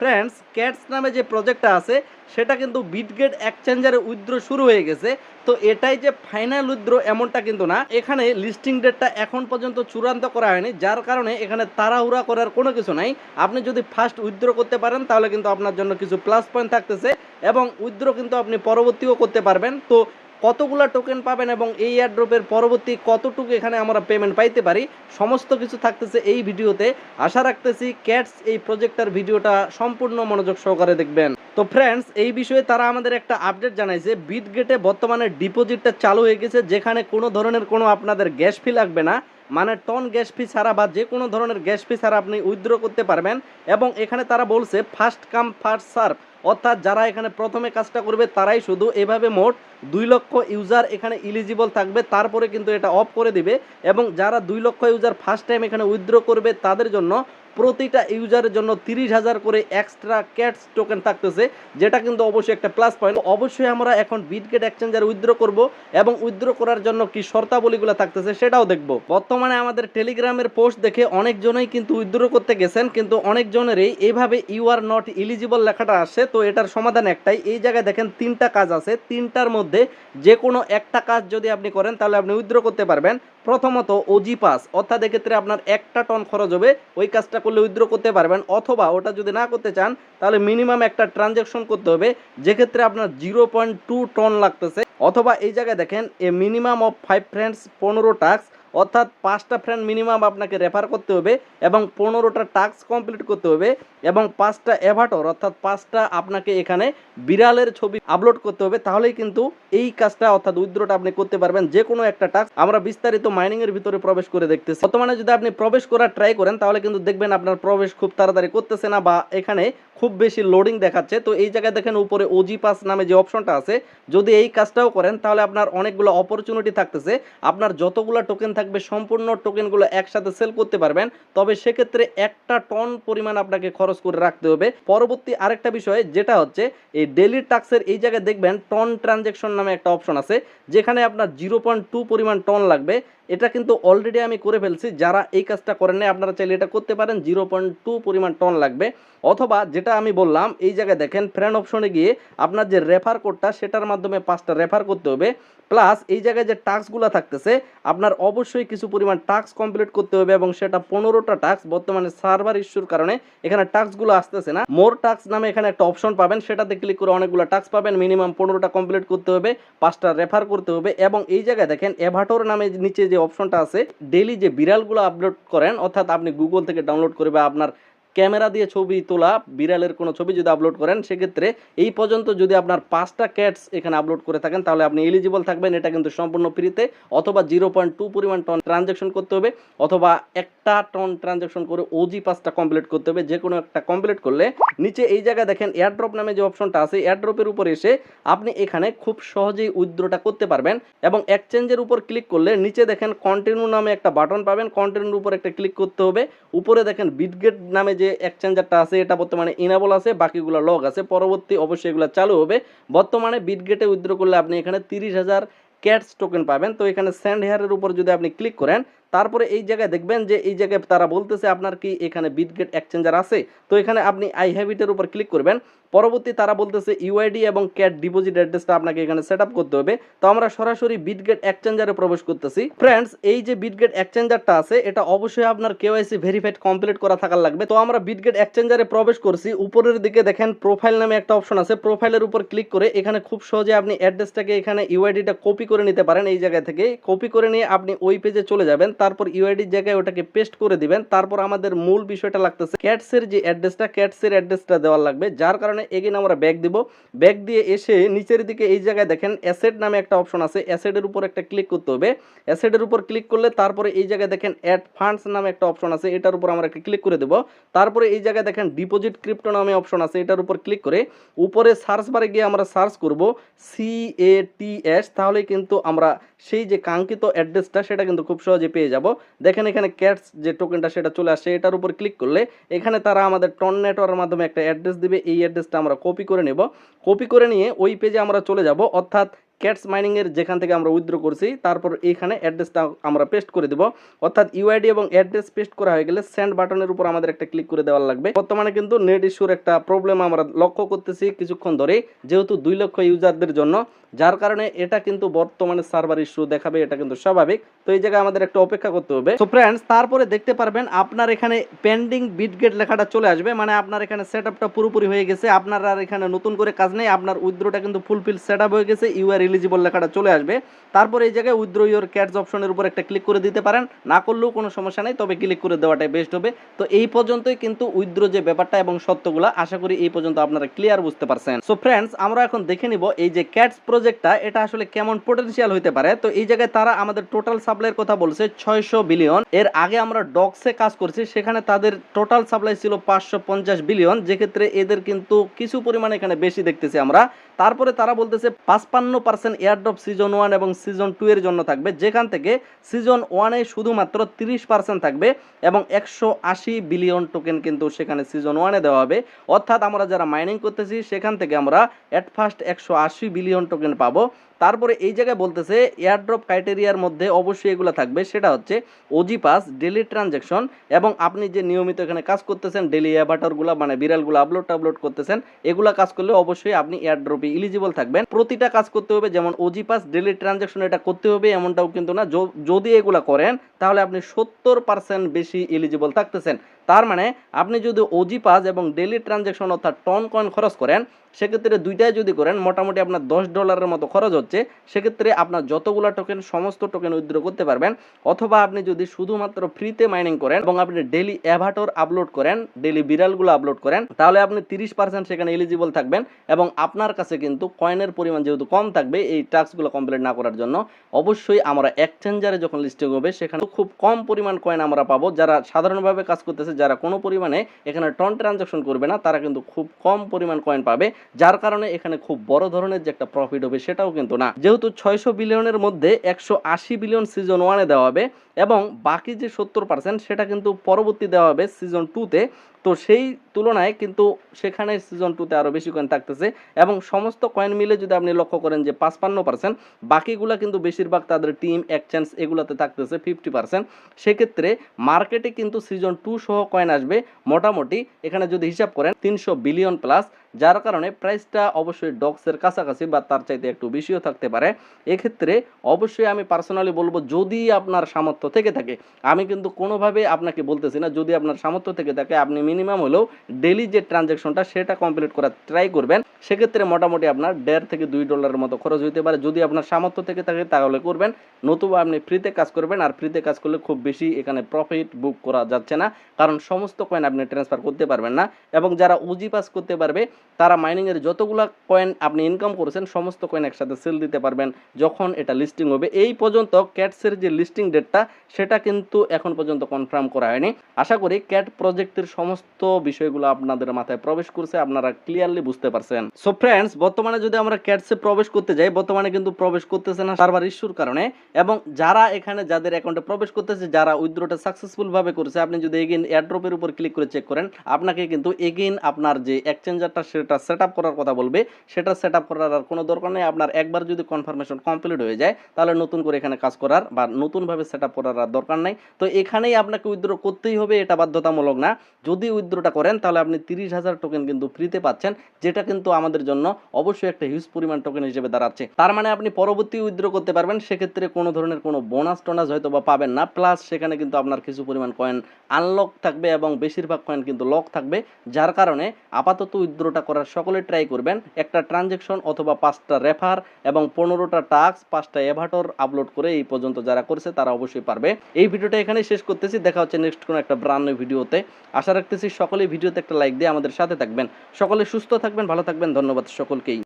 Friends, cats নামে যে প্রজেক্টটা আছে সেটা কিন্তু বিটগেট এক্সচেঞ্জারে উইথড্র শুরু হয়ে গেছে। তো এটাই যে ফাইনাল উইথড্র এমনটা কিন্তু না, এখানে লিস্টিং ডেটটা এখন পর্যন্ত চূড়ান্ত করা হয়নি, যার কারণে এখানে তাড়াহুড়া করার কোনো কিছু নাই। আপনি যদি ফার্স্ট উইথড্র করতে পারেন তাহলে কিন্তু আপনার জন্য কিছু প্লাস পয়েন্ট থাকতেছে এবং উইথড্র কিন্তু আপনি পরবর্তীও করতে পারবেন। তো কতগুলো টোকেন পাবেন এবং এই এয়ারড্রপের পরবর্তী কতটুকু এখানে আমরা পেমেন্ট পাইতে পারি, সমস্ত কিছু থাকতেছে এই ভিডিওতে। আশা রাখতেছি ক্যাটস এই প্রজেক্টটার ভিডিওটা সম্পূর্ণ মনোযোগ সহকারে দেখবেন। তো ফ্রেন্ডস, এই বিষয়ে তারা আমাদের একটা আপডেট জানাইছে, বিটগেটে বর্তমানে ডিপোজিটটা চালু হয়ে গেছে, যেখানে কোনো ধরনের কোনো আপনাদের গ্যাস ফি লাগবে না। মানে টন গ্যাস ফি ছাড়া বা যে কোনো ধরনের গ্যাস ফি ছাড়া আপনি উইথড্র করতে পারবেন। এবং এখানে তারা বলছে ফার্স্ট কাম ফার্স্ট সার্ভ, অর্থাৎ যারা এখানে প্রথমে কাজটা করবে তারাই শুধু। এভাবে মোট 2 লক্ষ ইউজার এখানে ইলিজিবল থাকবে, তারপরে কিন্তু এটা অফ করে দিবে। এবং যারা 2 লক্ষ ইউজার ফার্স্ট টাইম এখানে উইথড্র করবে তাদের জন্য প্রতিটা ইউজারের জন্য 30,000 করে এক্সট্রা ক্যাটস টোকেন থাকতেছে, যেটা কিন্তু অবশ্যই একটা প্লাস পয়েন্ট। অবশ্যই আমরা এখন বিটগেট এক্সচেঞ্জার উইথড্র করব এবং উইথড্র করার জন্য কি শর্তাবলীগুলো থাকতেছে সেটাও দেখব। বর্তমানে আমাদের টেলিগ্রামের পোস্ট দেখে অনেকজনই কিন্তু উইথড্র করতে গেছেন, কিন্তু অনেকজনেরই এইভাবে ইউ আর নট ইলিজিবল লেখাটা আসে। তো এটার সমাধান একটাই, এই জায়গায় দেখেন 3টা কাজ আছে, 3টার মধ্যে যে কোনো একটা কাজ যদি আপনি করেন তাহলে আপনি উইথড্র করতে পারবেন। প্রথমত ওজি পাস, অর্থাৎ এক্ষেত্রে আপনার 1টা টন খরচ হবে, ওই কাজটা করলে উইথড্র করতে পারবেন। অথবা ওটা যদি না করতে চান তাহলে মিনিমাম একটা ট্রানজ্যাকশন করতে হবে, যেক্ষেত্রে আপনার 0.2 টন লাগতেছে। অথবা এই জায়গায় দেখেন এ মিনিমাম অফ 5 ফ্রেন্ডস 15 টাস্ক, অর্থাৎ 5টা ফ্রেন্ড মিনিমাম আপনাকে রেফার করতে হবে এবং 15টা টাস্ক কমপ্লিট করতে হবে এবং 5টা অ্যাভাটর, অর্থাৎ 5টা আপনাকে এখানে বিড়ালের ছবি আপলোড করতে হবে। তাহলেই কিন্তু এই কাজটা অর্থাৎ উইথড্রটা আপনি করতে পারবেন, যে কোনো একটা টাস্ক। আমরা বিস্তারিত মাইনিং এর ভিতরে প্রবেশ করে দেখতেছি। বর্তমানে যদি আপনি প্রবেশ করার ট্রাই করেন তাহলে কিন্তু দেখবেন আপনার প্রবেশ খুব তাড়াতাড়ি করতেছে না বা এখানে খুব বেশি লোডিং দেখাচ্ছে। তো এই জায়গায় দেখেন উপরে ওজি পাস নামে যে অপশনটা আছে, যদি এই কাজটাও করেন তাহলে আপনার অনেকগুলো অপরচুনিটি থাকতেছে। আপনার যতগুলো টোকেন থাকবে সম্পূর্ণ টোকেনগুলো একসাথে সেল করতে পারবেন, তবে সেক্ষেত্রে 1টা টন পরিমাণ আপনাকে খরচ করে রাখতে হবে। পরবর্তী আরেকটা বিষয় যেটা হচ্ছে এই ডেইলি টাস্কের এই জায়গায় দেখবেন টন ট্রানজ্যাকশন নামে একটা অপশন আছে, যেখানে আপনার 0.2 পরিমাণ টন লাগবে। এটা কিন্তু অলরেডি আমি করে ফেলছি, যারা এই কাজটা করেন নাই আপনারা চাইলে এটা করতে পারেন, 0.2 পরিমাণ টন লাগবে। অথবা যেটা আমি বললাম এই জায়গায় দেখেন ফ্রেন্ড অপশনে গিয়ে আপনার যে রেফার কোডটা সেটার মাধ্যমে 5টা রেফার করতে হবে। প্লাস এই জায়গায় যে টাস্কগুলো থাকতেছে আপনার অবশ্যই কিছু পরিমাণ টাস্ক কমপ্লিট করতে হবে এবং সেটা 15টা টাস্ক। বর্তমানে সার্ভার ইস্যুর কারণে এখানে টাস্কগুলো আসতেছে না। মোর টাস্ক নামে এখানে একটা অপশন পাবেন, সেটাতে ক্লিক করে অনেকগুলো টাস্ক পাবেন। মিনিমাম 15টা কমপ্লিট করতে হবে, 5টা রেফার করতে হবে। এবং এই জায়গায় দেখেন এভাটোর নামে নিচে যে অপশনটা আছে, ডেইলি যে বিড়ালগুলো আপলোড করেন, অর্থাৎ আপনি গুগল থেকে ডাউনলোড করে বা আপনার ক্যামেরা দিয়ে ছবি তোলা বিড়ালের কোনো ছবি যদি আপলোড করেন, সেক্ষেত্রে এই পর্যন্ত যদি আপনার 5টা ক্যাটস এখানে আপলোড করে থাকেন তাহলে আপনি এলিজিবল থাকবেন। এটা কিন্তু সম্পূর্ণ ফ্রিতে। অথবা 0.2 পরিমাণ টন ট্রানজ্যাকশন করতে হবে, অথবা 1টা টন ট্রানজ্যাকশন করে ওজি পাসটা কমপ্লিট করতে হবে। যে কোনো একটা কমপ্লিট করলে নিচে এই জায়গায় দেখেন এয়ারড্রপ নামে যে অপশনটা আছে, এয়ারড্রপের উপর এসে আপনি এখানে খুব সহজেই উইথড্রটা করতে পারবেন। এবং এক্সচেঞ্জের উপর ক্লিক করলে নিচে দেখেন কন্টিনিউ নামে একটা বাটন পাবেন, কন্টিনিউর উপর একটা ক্লিক করতে হবে। উপরে দেখেন বিটগেট নামে যে এক্সচেঞ্জারটা আছে এটা বর্তমানে ইনেবল আছে, বাকিগুলো লগ আছে, পরবর্তী অবশ্যই এগুলো চালু হবে। বর্তমানে বিটগেটে উইথড্র করলে আপনি এখানে 30,000 ক্যাটস টোকেন পাবেন। তো এখানে সেন্ড হেয়ারের উপর যদি আপনি ক্লিক করেন তারপরে এই জায়গায় দেখবেন যে এই জায়গায় তারা বলতেছে আপনার কি এখানে বিটগেট এক্সচেঞ্জার আছে। তো এখানে আপনি আই হ্যাভ ইটের উপর ক্লিক করবেন। পরবর্তী তারা বলতেছে ইউআইডি এবং ক্যাট ডিপোজিট অ্যাড্রেসটা আপনাকে এখানে সেট আপ করতে হবে। তো আমরা সরাসরি বিটগেট এক্সচেঞ্জারে প্রবেশ করতেছি। ফ্রেন্ডস, এই যে বিটগেট এক্সচেঞ্জারটা আছে এটা অবশ্যই আপনার কেওয়াইসি ভেরিফাইড কমপ্লিট করা থাকার লাগবে। তো আমরা বিটগেট এক্সচেঞ্জারে প্রবেশ করছি। উপরের দিকে দেখেন প্রোফাইল নামে একটা অপশন আছে, প্রোফাইলের উপর ক্লিক করে এখানে খুব সহজে আপনি অ্যাড্রেসটাকে এখানে ইউআইডিটা কপি করে নিতে পারেন। এই জায়গা থেকে কপি করে নিয়ে আপনি ওই পেজে চলে যাবেন, তারপর ইউআইডির জায়গায় ওটাকে পেস্ট করে দিবেন। তারপর আমাদের মূল বিষয়টা লাগতেছে ক্যাটসের যে অ্যাড্রেসটা, ক্যাটসের অ্যাড্রেসটা দেওয়ার লাগবে, যার কারণে এগেন আমরা ব্যাক দিব। ব্যাক দিয়ে এসে নিচের দিকে এই জায়গায় দেখেন অ্যাসেট নামে একটা অপশন আছে, অ্যাসেটের উপর একটা ক্লিক করতে হবে। অ্যাসেটের উপর ক্লিক করলে তারপরে এই জায়গায় দেখেন অ্যাড ফান্ডস নামে একটা অপশন আছে, এটার উপর আমরা একটা ক্লিক করে দেব। তারপরে এই জায়গায় দেখেন ডিপোজিট ক্রিপ্টো নামে অপশন আছে, এটার উপর ক্লিক করে উপরে সার্চ বারে গিয়ে আমরা সার্চ করব CATS, তাহলে কিন্তু আমরা সেই যে কাঙ্ক্ষিত অ্যাড্রেসটা সেটা কিন্তু খুব সহজে পেয়ে যাব। দেখেন এখানে ক্যাটস যে টোকেনটা সেটা চলে আসছে, এটার উপর ক্লিক করলে এখানে তারা আমাদের টন নেটওয়ার্কের মাধ্যমে একটা অ্যাড্রেস দিবে। এই অ্যাড্রেসটা আমরা কপি করে নেব। কপি করে নিয়ে ওই পেজে আমরা চলে যাব, অর্থাৎ ক্যাটস মাইনিং এর যেখান থেকে আমরা উইথড্র করছি তারপর এইখানে অ্যাড্রেসটা আমরা পেস্ট করে দেব। অর্থাৎ ইউআইডি এবং অ্যাড্রেস পেস্ট করা হয়ে গেলে সেন্ড বাটনের উপর আমাদের একটা ক্লিক করে দেওয়ার লাগবে। বর্তমানে কিন্তু নেট ইস্যুর একটা প্রবলেম আমরা লক্ষ্য করতেছি কিছুক্ষণ ধরে, যেহেতু 2 লক্ষ ইউজারদের জন্য, যার কারণে এটা কিন্তু বর্তমানে সার্ভার ইস্যু দেখাবে, এটা কিন্তু স্বাভাবিক। তো এই জায়গায় আমাদের একটু অপেক্ষা করতে হবে। তো ফ্রেন্ডস, তারপরে দেখতে পারবেন আপনার এখানে পেন্ডিং বিটগেট লেখাটা চলে আসবে, মানে আপনার এখানে সেটআপটা পুরোপুরি হয়ে গেছে, আপনার আর এখানে নতুন করে কাজ নেই, আপনার উইথড্রটা কিন্তু ফুলফিল সেটআপ হয়ে গেছে, ইউ আর এলিজিবল লেখাটা চলে আসবে। তারপরে এই জায়গায় উইথড্র ইউর ক্যাটস অপশনের উপর একটা ক্লিক করে দিতে পারেন, না করলেও কোনো সমস্যা নেই, তবে ক্লিক করে দেওয়াটাই বেস্ট হবে। তো এই পর্যন্তই কিন্তু উইথড্র যে ব্যাপারটা এবং সত্যগুলো, আশা করি এই পর্যন্ত আপনারা ক্লিয়ার বুঝতে পারছেন। সো ফ্রেন্ডস, আমরা এখন দেখে নিব এই যে ক্যাটস প্রজেক্টটা এটা আসলে কেমন পোটেনশিয়াল হতে পারে। তো এই জায়গায় তারা আমাদের টোটাল সাপ্লাইয়ের কথা বলছে 600 বিলিয়ন। এর আগে আমরা ডক্সে কাজ করছি, সেখানে তাদের টোটাল সাপ্লাই ছিল 550 বিলিয়ন, যেক্ষেত্রে এদের কিন্তু কিছু পরিমাণে এখানে বেশি দেখতেছি আমরা। তারপরে তারা বলতেছে 55% এয়ারড্রপ সিজন 1 এবং সিজন 2 এর জন্য থাকবে, যেখান থেকে সিজন 1 এ শুধুমাত্র 30% থাকবে এবং 180 বিলিয়ন টোকেন কিন্তু সেখানে সিজন 1 এ দেওয়া হবে। অর্থাৎ আমরা যারা মাইনিং করতেছি সেখান থেকে আমরা এট ফার্স্ট 180 বিলিয়ন টোকেন পাবো। তারপরে এই জায়গায় বলতেছে এয়ারড্রপ ক্রাইটেরিয়ার মধ্যে অবশ্যই এগুলো থাকবে, সেটা হচ্ছে ওজি পাস, ডেলি ট্রানজ্যাকশন এবং আপনি যে নিয়মিত এখানে কাজ করতেছেন, ডেলি অ্যাভাটারগুলো মানে বিড়ালগুলো আপলোড করতেছেন, এগুলা কাজ করলে অবশ্যই আপনি এয়ারড্রপে এলিজিবল থাকবেন। প্রতিটা কাজ করতে হবে, যেমন ওজি পাস, ডেলি ট্রানজ্যাকশন এটা করতে হবে এমনটাও কিন্তু না, যদি এগুলা করেন তাহলে আপনি 70% বেশি এলিজিবল থাকতেছেন। তার মানে আপনি যদি ওজি পাস এবং ডেলি ট্রানজ্যাকশন অর্থাৎ টন কয়েন খরচ করেন, সেক্ষেত্রে দুইটাই যদি করেন মোটামুটি আপনার $10 মতো খরচ হচ্ছে। সেক্ষেত্রে আপনার যতগুলো টোকেন সমস্ত টোকেন উইথড্র করতে পারবেন। অথবা আপনি যদি শুধুমাত্র ফ্রিতে মাইনিং করেন এবং আপনি ডেলি অ্যাভাটর আপলোড করেন, ডেলি বিড়ালগুলো আপলোড করেন, তাহলে আপনি 30% সেখানে এলিজিবল থাকবেন এবং আপনার কাছে কিন্তু কয়েনের পরিমাণ যেহেতু কম থাকবে এই টাস্কগুলো কমপ্লিট না করার জন্য। অবশ্যই আমরা এক্সচেঞ্জারে যখন লিস্টিং হবে সেখানে খুব কম পরিমাণ কয়েন আমরা পাবো। যারা সাধারণভাবে কাজ করতেছে, যারা কোনো পরিমাণে এখানে টন ট্রানজাকশন করবে না, তারা কিন্তু খুব কম পরিমাণ কয়েন পাবে, যার কারণে এখানে খুব বড় ধরনের যে একটা প্রফিট হবে সেটাও কিন্তু না। যেহেতু 600 বিলিয়নের মধ্যে 180 বিলিয়ন সিজন 1 এ দেওয়া হবে এবং বাকি যে 70% সেটা কিন্তু পরবর্তী দেওয়া হবে সিজন 2 তে। তো সেই তুলনায় কিন্তু সেখানে সিজন 2 তে আরও বেশি কয়েন থাকতেছে এবং সমস্ত কয়েন মিলে যদি আপনি লক্ষ্য করেন যে 55%, বাকিগুলা কিন্তু বেশিরভাগ তাদের টিম এক্সচেঞ্জ এগুলাতে থাকতেছে 50%। সেক্ষেত্রে মার্কেটে কিন্তু সিজন 2 সহ কয়েন আসবে মোটামুটি এখানে যদি হিসাব করেন 300 বিলিয়ন প্লাস, যার কারণে প্রাইসটা অবশ্যই ডক্সের কাছাকাছি বা তার চাইতে একটু বেশিও থাকতে পারে। এক্ষেত্রে অবশ্যই আমি পার্সোনালি বলবো, যদি আপনার সামর্থ্য থেকে থাকে, আমি কিন্তু কোনোভাবে আপনাকে বলতেছি না, যদি আপনার সামর্থ্য থেকে থাকে আপনি মিনিমাম হলেও ডেলি যে ট্রানজ্যাকশনটা সেটা কমপ্লিট করার ট্রাই করবেন। সেক্ষেত্রে মোটামুটি আপনার $1.5 থেকে $2 মতো খরচ হতে পারে। যদি আপনার সামর্থ্য থেকে থাকে তাহলে করবেন, নতুবা আপনি ফ্রিতে কাজ করবেন। আর ফ্রিতে কাজ করলে খুব বেশি এখানে প্রফিট বুক করা যাচ্ছে না, কারণ সমস্ত কয়েন আপনি ট্রান্সফার করতে পারবেন না। এবং যারা ওজি পাস করতে পারবে তারা মাইনিংয়ের যতগুলো কয়েন আপনি ইনকাম করেছেন সমস্ত কয়েন একসাথে সেল দিতে পারবেন যখন এটা লিস্টিং হবে। এই পর্যন্ত ক্যাটসের যে লিস্টিং ডেটটা সেটা কিন্তু এখন পর্যন্ত কনফার্ম করা হয়নি। আশা করি ক্যাট প্রজেক্টের সমস্ত বিষয়গুলো আপনাদের মাথায় প্রবেশ করছে, আপনারা ক্লিয়ারলি বুঝতে পারছেন। সো ফ্রেন্ডস, বর্তমানে যদি আমরা ক্যাটসে প্রবেশ করতে যাই, বর্তমানে কিন্তু প্রবেশ করতেছে না সার্ভার ইস্যুর কারণে। এবং যারা এখানে যাদের অ্যাকাউন্টে প্রবেশ করতেছে, যারা উইথড্রটা সাকসেসফুল ভাবে করেছে, আপনি যদি এগেইন এয়ারড্রপের উপর ক্লিক করে চেক করেন, আপনাকে কিন্তু এগেইন আপনার যে এক্সচেঞ্জারটা সেটা সেট আপ করার কথা বলবে। সেটা সেট আপ করার আর কোনো দরকার নেই। আপনার একবার যদি কনফার্মেশন কমপ্লিট হয়ে যায় তাহলে নতুন করে এখানে কাজ করার বা নতুনভাবে সেট আপ করার আর দরকার নাই। তো এখানেই আপনাকে উইথড্র করতেই হবে, এটা বাধ্যতামূলক না। যদি উইথড্রটা করেন তাহলে আপনি 30,000 টোকেন কিন্তু ফ্রিতে পাচ্ছেন, যেটা কিন্তু আমাদের জন্য অবশ্যই একটা হিউজ পরিমাণ টোকেন হিসেবে দাঁড়াচ্ছে। তার মানে আপনি পরবর্তী উইথড্র করতে পারবেন, সেক্ষেত্রে কোনো ধরনের কোনো বোনাস টোনাস হয়তো বা পাবেন না, প্লাস সেখানে কিন্তু আপনার কিছু পরিমাণ কয়েন আনলক থাকবে এবং বেশিরভাগ কয়েন কিন্তু লক থাকবে। যার কারণে আপাতত উইথড্রটা করার সকলে ট্রাই করবেন। একটা ট্রানজ্যাকশন অথবা 5টা রেফার এবং 15টা টাস্ক, 5টা এভাটর আপলোড করে এই পর্যন্ত যারা করেছে তারা অবশ্যই পারবে। এই ভিডিওটা এখানেই শেষ করতেছি, দেখা হচ্ছে নেক্সট কোনো একটা ব্র্যান্ড নিউ ভিডিওতে। আশা রাখতেছি সকলেই ভিডিওতে একটা লাইক দিয়ে আমাদের সাথে থাকবেন। সকলে সুস্থ থাকবেন, ভালো থাকবেন। ধন্যবাদ সকলকেই।